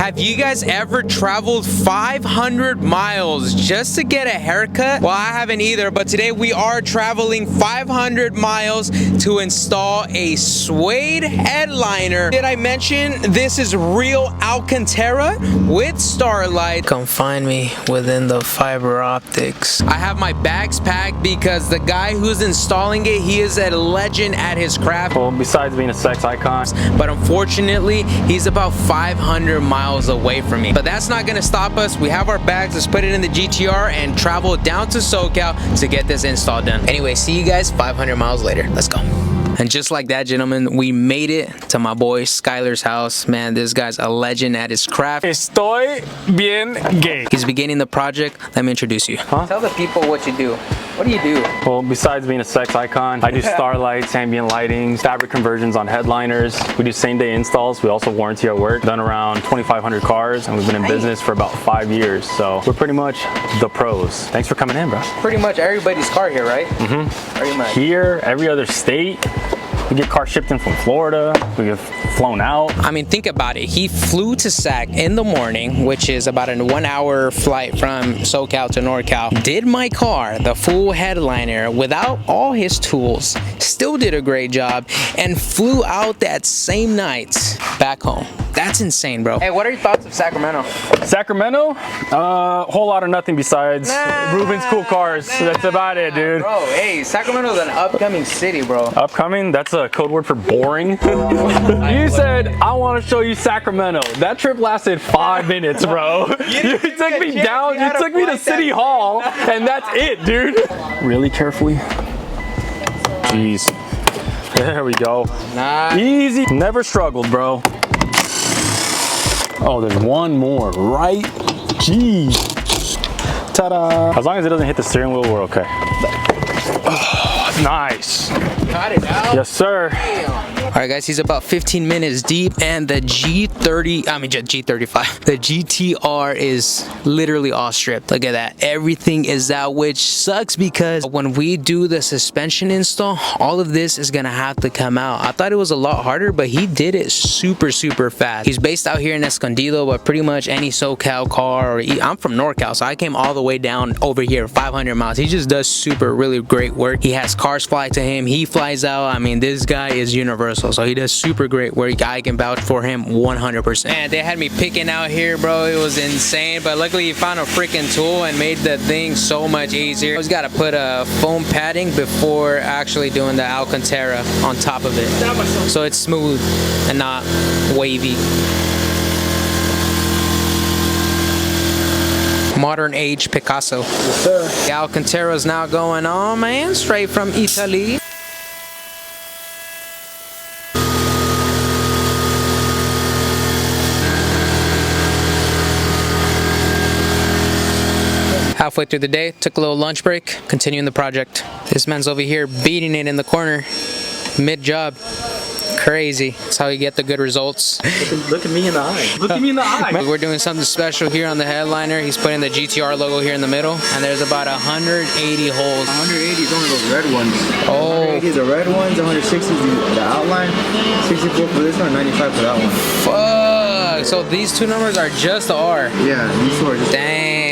Have you guys ever traveled 500 miles just to get a haircut? Well, I haven't either, but today we are traveling 500 miles to install a suede headliner. Did I mention this is real Alcantara with Starlight? Come find me within the fiber optics. I have my bags packed because the guy who's installing it, he is a legend at his craft. Well, besides being a sex icon. But unfortunately, he's about 500 miles away from me. But that's not gonna stop us. We have our bags. Let's put it in the GTR and travel down to SoCal to get this install done. Anyway, see you guys 500 miles later. Let's go. And just like that, gentlemen, we made it to my boy Skylar's house. Man, this guy's a legend at his craft. Estoy bien gay. He's beginning the project. Let me introduce you. Tell the people what you do. What do you do? Well, besides being a sex icon, I do starlights, ambient lighting, fabric conversions on headliners. We do same-day installs. We also warranty our work. Done around 2,500 cars, and we've been in business for about 5 years. So we're pretty much the pros. Thanks for coming in, bro. Pretty much everybody's car here, right? Mm-hmm. Pretty much. Here, every other state. We get cars shipped in from Florida. We get flown out. I mean, think about it. He flew to SAC in the morning, which is about a 1-hour flight from SoCal to NorCal. Did my car, the full headliner, without all his tools. Still did a great job and flew out that same night back home. That's insane, bro. Hey, what are your thoughts of Sacramento? Sacramento? Whole lot of nothing besides Ruben's cool cars. So that's about it, dude. Bro, hey, Sacramento's an upcoming city, bro. Upcoming? That's a code word for boring. You said, I want to show you Sacramento. That trip lasted 5 minutes, bro. You took me down, you took me to City Hall, and that's it, dude. Really carefully. Jeez. There we go. Nah. Easy. Never struggled, bro. Oh, there's one more, right? Jeez. Ta-da. As long as it doesn't hit the steering wheel, we're okay. Oh, nice. Got it out. Yes, sir. All right, guys, he's about 15 minutes deep, and the G35, the GTR is literally all stripped. Look at that. Everything is out, which sucks because when we do the suspension install, all of this is gonna have to come out. I thought it was a lot harder, but he did it super fast. He's based out here in Escondido, but pretty much any SoCal car, or I'm from NorCal, so I came all the way down over here, 500 miles. He just does really great work. He has cars fly to him. He flies out. I mean, this guy is universal. So he does super great work. I can vouch for him 100%. Man, they had me picking out here, bro. It was insane, but luckily he found a freaking tool and made the thing so much easier. I just gotta put a foam padding before actually doing the Alcantara on top of it, so it's smooth and not wavy. Modern age Picasso. Yes, sir. The Alcantara is now going on, man, straight from Italy. Halfway through the day, took a little lunch break, continuing the project. This man's over here beating it in the corner, mid-job. Crazy. That's how you get the good results. Look at me in the eye. Look at me in the eye. We're doing something special here on the headliner. He's putting the GTR logo here in the middle, and there's about 180 holes. 180 is only those red ones. Oh. 180 is the red ones, 160 is the outline, 64 for this one, 95 for that one. Fuck. So these two numbers are just the R. Yeah, these two are just... Damn.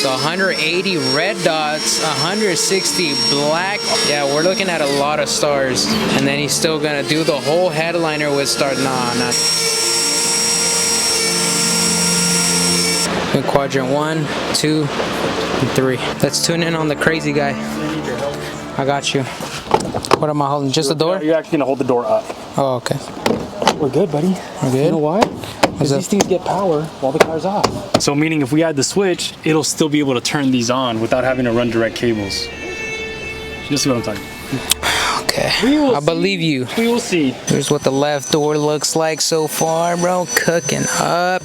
So 180 red dots, 160 black. Yeah, we're looking at a lot of stars. And then he's still gonna do the whole headliner with stars. Nah, not. In quadrant 1, 2, and 3. Let's tune in on the crazy guy. I got you. What am I holding? Just the door? You're actually gonna hold the door up. Oh, okay. We're good, buddy. We're good? You know why? Because these things get power while the car's off. So meaning if we add the switch, it'll still be able to turn these on without having to run direct cables. You see what I'm talking about? Okay, I believe you. We will see. Here's what the left door looks like so far, bro. Cooking up.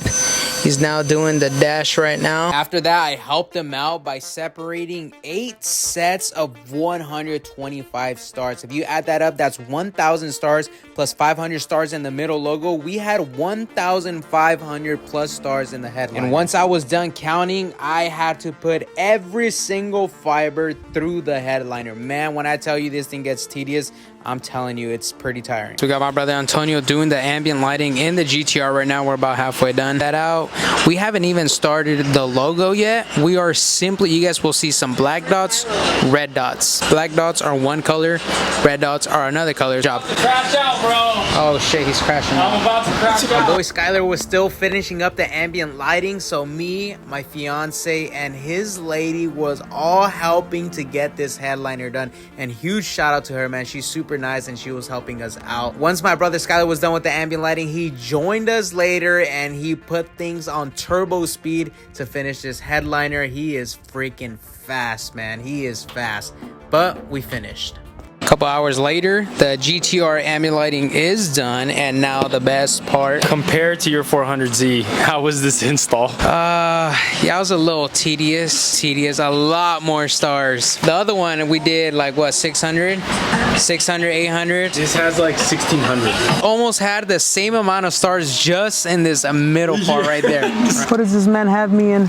He's now doing the dash right now. After that, I helped him out by separating 8 sets of 125 stars. If you add that up, that's 1,000 stars plus 500 stars in the middle logo. We had 1,500 plus stars in the headline. And once I was done counting, I had to put every single fiber through the headliner. Man, when I tell you this thing gets tedious, I'm telling you, it's pretty tiring. So we got my brother Antonio doing the ambient lighting in the GTR right now. We're about halfway done that out. We haven't even started the logo yet. We are simply, you guys will see some black dots, red dots. Black dots are one color, red dots are another color. Job. Crash out, bro. Oh shit, he's crashing. I'm about to crash out. Boy Skyler was still finishing up the ambient lighting, so me, my fiance, and his lady was all helping to get this headliner done. And huge shout out to her, man. She's super nice and she was helping us out. Once my brother Skyler was done with the ambient lighting, he joined us later and he put things on turbo speed to finish this headliner. He is freaking fast, man. He is fast. But we finished. Couple hours later, the GTR ambient lighting is done, and now the best part. Compared to your 400Z, how was this install? Yeah, it was a little tedious, a lot more stars. The other one we did like what, 600, 800. This has like 1600. Almost had the same amount of stars just in this middle part right there. What does this man have me in?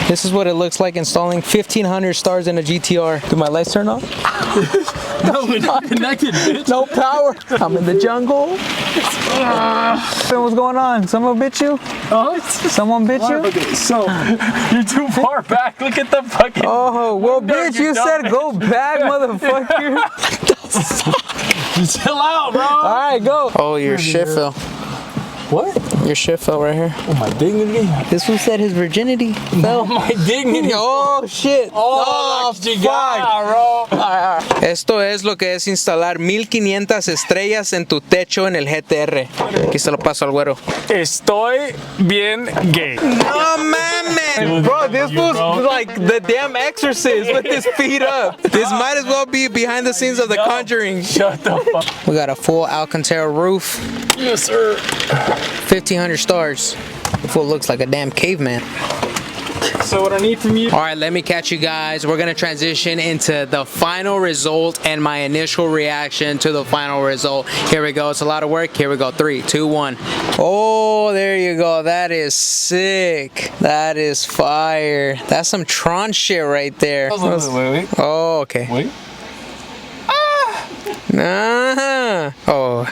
This is what it looks like installing 1500 stars in a GTR. Do my lights turn off? No, we're not connected, bitch. No power. I'm in the jungle. What's going on? Someone bit you? Someone bit you? Okay, so you're too far back. Look at the fucking. Oh, well, bitch, you said go back, motherfucker. Chill out, bro. All right, go. Oh, your shit fell. What? Your shit fell right here. Oh, my dignity. This one said his virginity fell. My dignity. Oh, shit. Oh, fuck. Bro. Esto es lo que es instalar 1500 estrellas en tu techo en el GTR. Aquí se lo paso al güero. Estoy bien gay. Oh, man. Bro, this was like the damn Exorcist with his feet up. This might as well be behind the scenes of The Conjuring. Shut the fuck. We got a full Alcantara roof. Yes, sir. 1500 stars. The fool looks like a damn caveman. So what I need from you. All right, let me catch you guys. We're gonna transition into the final result and my initial reaction to the final result. Here we go. It's a lot of work. Here we go. 3, 2, 1. Oh, there you go. That is sick. That is fire. That's some Tron shit right there. Wait. Oh, okay. Wait. Oh.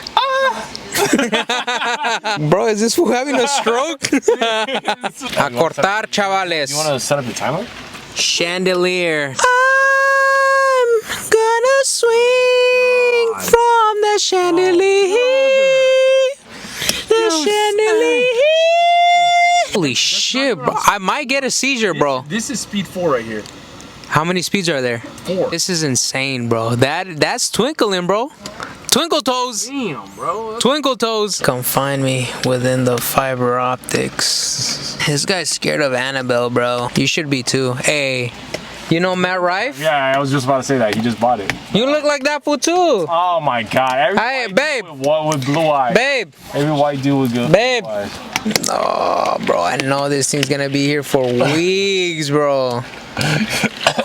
Bro, is this fool having a stroke? A cortar, chavales. You want to set up the timer? Chandelier. I'm gonna swing from the chandelier. The chandelier. Holy shit, bro. I might get a seizure, bro. This is speed 4 right here. How many speeds are there? 4. This is insane, bro. That's twinkling, bro. Twinkle toes. Damn, bro. Twinkle toes. Come find me within the fiber optics. This guy's scared of Annabelle, bro. You should be too. Hey, you know Matt Rife? Yeah, I was just about to say that. He just bought it. You look like that fool too. Oh my god. Hey, babe. With blue eyes. Babe. Every white dude with good Babe. blue eyes. Oh, bro, I know this thing's gonna be here for weeks, bro.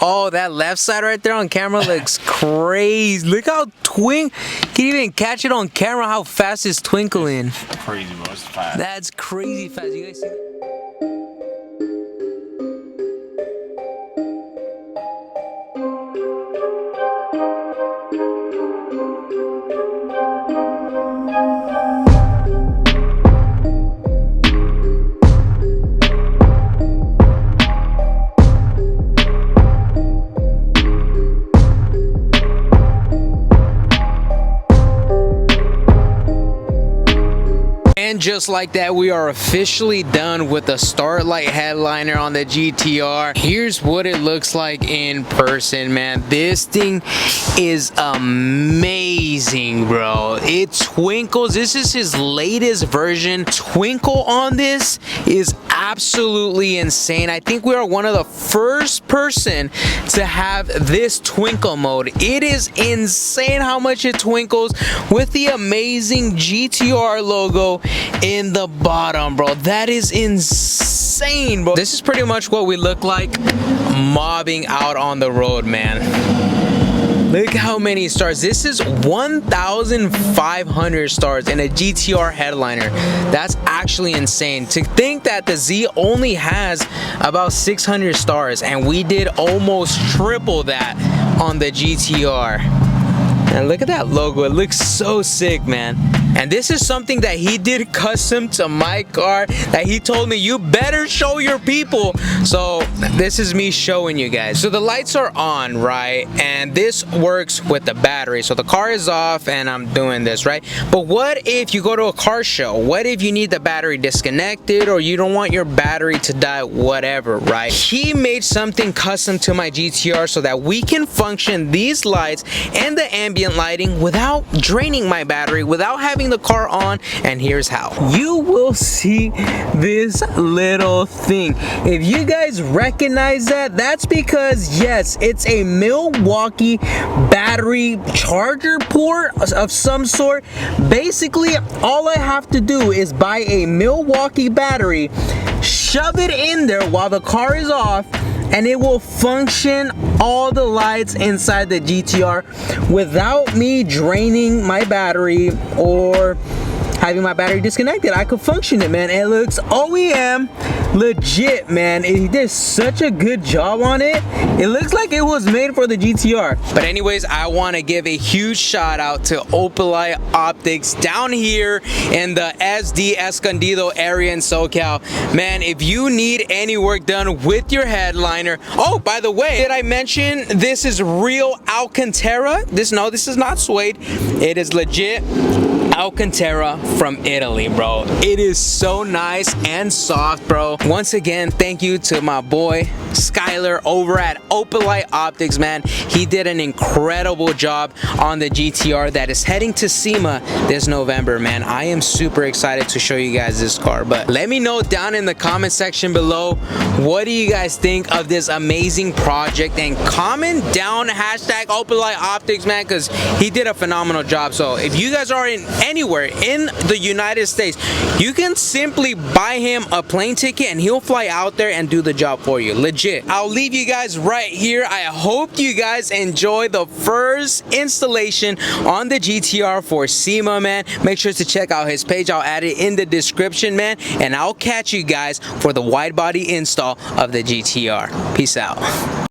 Oh, that left side right there on camera looks crazy. Look how can you even catch it on camera how fast it's twinkling. Crazy, bro. It's fast. That's crazy fast. You guys see that? And just like that, we are officially done with the Starlight headliner on the GTR. Here's what it looks like in person, man. This thing is amazing, bro. It twinkles. This is his latest version. Twinkle on this is absolutely insane. I think we are one of the first person to have this twinkle mode. It is insane how much it twinkles with the amazing GTR logo in the bottom, bro. That is insane, bro. This is pretty much what we look like mobbing out on the road, man. Look how many stars. This is 1,500 stars in a GTR headliner. That's actually insane. To think that the Z only has about 600 stars and we did almost triple that on the GTR. And look at that logo, it looks so sick, man. And this is something that he did custom to my car that he told me, you better show your people. So this is me showing you guys. So the lights are on, right? And this works with the battery. So the car is off and I'm doing this, right? But what if you go to a car show? What if you need the battery disconnected or you don't want your battery to die, whatever, right? He made something custom to my GTR so that we can function these lights and the ambient lighting without draining my battery, without having the car on. And here's how. You will see this little thing. If you guys recognize that, that's because yes, it's a Milwaukee battery charger port of some sort. Basically, all I have to do is buy a Milwaukee battery, shove it in there while the car is off, and it will function all the lights inside the GTR without me draining my battery or having my battery disconnected. I could function it, man. It looks OEM legit, man. He did such a good job on it. It looks like it was made for the GTR. But anyways, I want to give a huge shout out to Opelite Optics down here in the SD Escondido area in SoCal. Man, if you need any work done with your headliner. Oh, by the way, did I mention this is real Alcantara? This is not suede. It is legit Alcantara from Italy, bro. It is so nice and soft, bro. Once again, thank you to my boy Skyler over at Opelite Optics, man. He did an incredible job on the GTR that is heading to SEMA this November, man. I am super excited to show you guys this car, but let me know down in the comment section below, what do you guys think of this amazing project? And comment down hashtag Opelite Optics, man, because he did a phenomenal job. So if you guys are anywhere in the United States, you can simply buy him a plane ticket and he'll fly out there and do the job for you. Legit. I'll leave you guys right here. I hope you guys enjoy the first installation on the GTR for SEMA, man. Make sure to check out his page. I'll add it in the description, man. And I'll catch you guys for the wide body install of the GTR. Peace out.